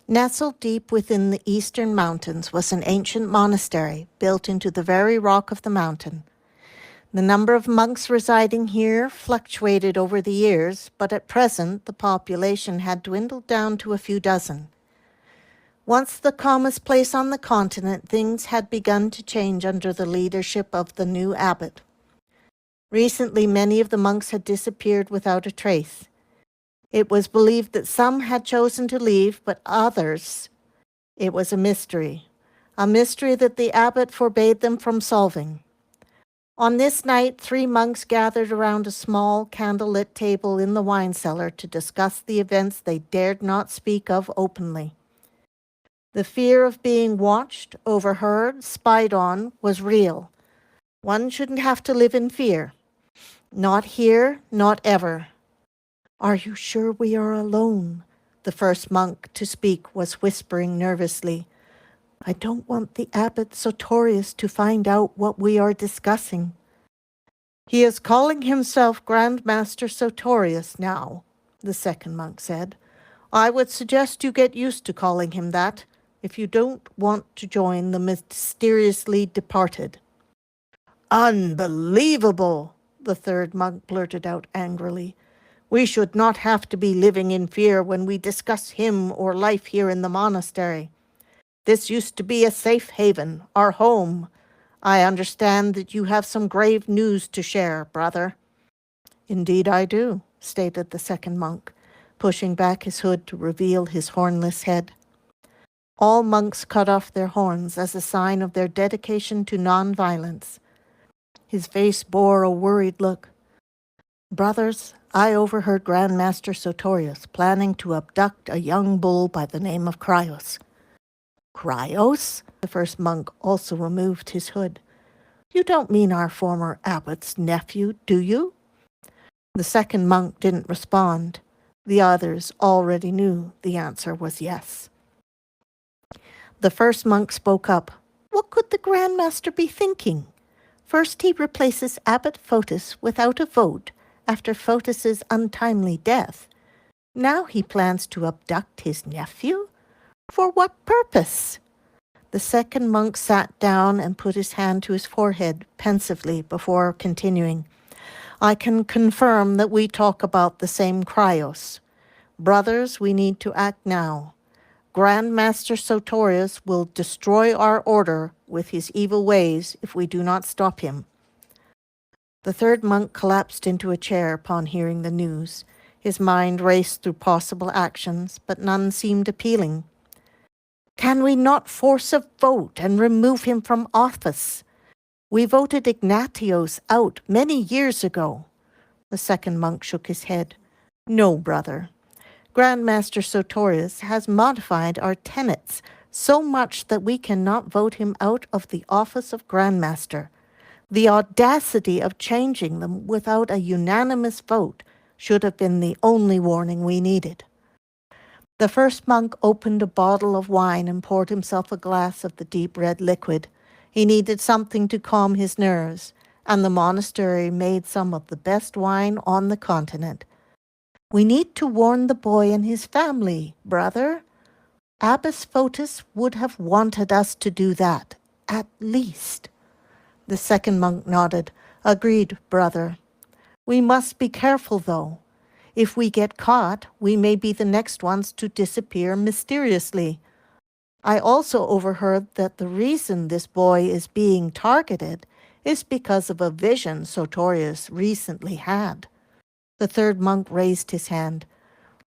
Nestled deep within the eastern mountains was an ancient monastery built into the very rock of the mountain. The number of monks residing here fluctuated over the years, but at present the population had dwindled down to a few dozen. Once the calmest place on the continent, things had begun to change under the leadership of the new abbot. Recently, many of the monks had disappeared without a trace. It was believed that some had chosen to leave, but others, it was a mystery that the abbot forbade them from solving. On this night, 3 monks gathered around a small candlelit table in the wine cellar to discuss the events they dared not speak of openly. The fear of being watched, overheard, spied on was real. One shouldn't have to live in fear. Not here, not ever. "Are you sure we are alone?" The first monk to speak was whispering nervously. "I don't want the abbot Sartorius to find out what we are discussing." "He is calling himself Grand Master Sartorius now," the second monk said. "I would suggest you get used to calling him that, if you don't want to join the mysteriously departed." "Unbelievable!" the third monk blurted out angrily. "We should not have to be living in fear when we discuss him or life here in the monastery. This used to be a safe haven, our home. I understand that you have some grave news to share, brother." "Indeed I do," stated the second monk, pushing back his hood to reveal his hornless head. All monks cut off their horns as a sign of their dedication to non-violence. His face bore a worried look. "Brothers, I overheard Grand Master Sartorius planning to abduct a young bull by the name of Cryos." "Cryos?" The first monk also removed his hood. "You don't mean our former abbot's nephew, do you?" The second monk didn't respond. The others already knew the answer was yes. The first monk spoke up. "What could the Grand Master be thinking? First he replaces Abbot Photis without a vote after Photis's untimely death. Now he plans to abduct his nephew? For what purpose?" The second monk sat down and put his hand to his forehead pensively before continuing. "I can confirm that we talk about the same Cryos. Brothers, we need to act now. Grand Master Sartorius will destroy our order with his evil ways if we do not stop him." The third monk collapsed into a chair upon hearing the news. His mind raced through possible actions, but none seemed appealing. "Can we not force a vote and remove him from office? We voted Ignatios out many years ago." The second monk shook his head. "No, brother. Grand Master Sartorius has modified our tenets so much that we cannot vote him out of the office of Grand Master. The audacity of changing them without a unanimous vote should have been the only warning we needed." The first monk opened a bottle of wine and poured himself a glass of the deep red liquid. He needed something to calm his nerves, and the monastery made some of the best wine on the continent. "We need to warn the boy and his family, brother. Abbess Photis would have wanted us to do that, at least." The second monk nodded. "Agreed, brother. We must be careful, though. If we get caught, we may be the next ones to disappear mysteriously. I also overheard that the reason this boy is being targeted is because of a vision Sartorius recently had." The third monk raised his hand.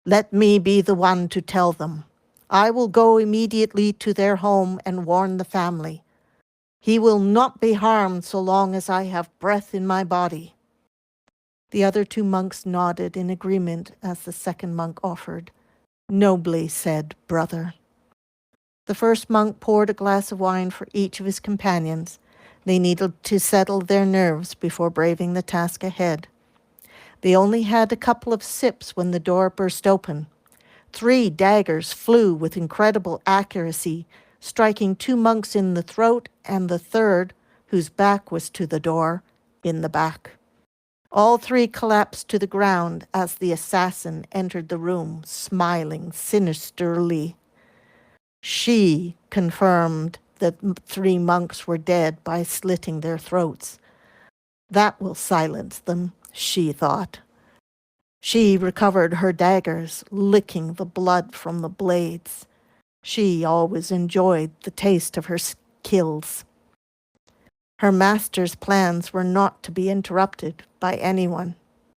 "Let me be the one to tell them. I will go immediately to their home and warn the family. He will not be harmed so long as I have breath in my body." The other 2 monks nodded in agreement as the second monk offered. "Nobly said, brother." The first monk poured a glass of wine for each of his companions. They needed to settle their nerves before braving the task ahead. They only had a couple of sips when the door burst open. 3 daggers flew with incredible accuracy, striking 2 monks in the throat and the third, whose back was to the door, in the back. All 3 collapsed to the ground as the assassin entered the room, smiling sinisterly. She confirmed that 3 monks were dead by slitting their throats. That will silence them, she thought. She recovered her daggers, licking the blood from the blades. She always enjoyed the taste of her kills. Her master's plans were not to be interrupted by anyone.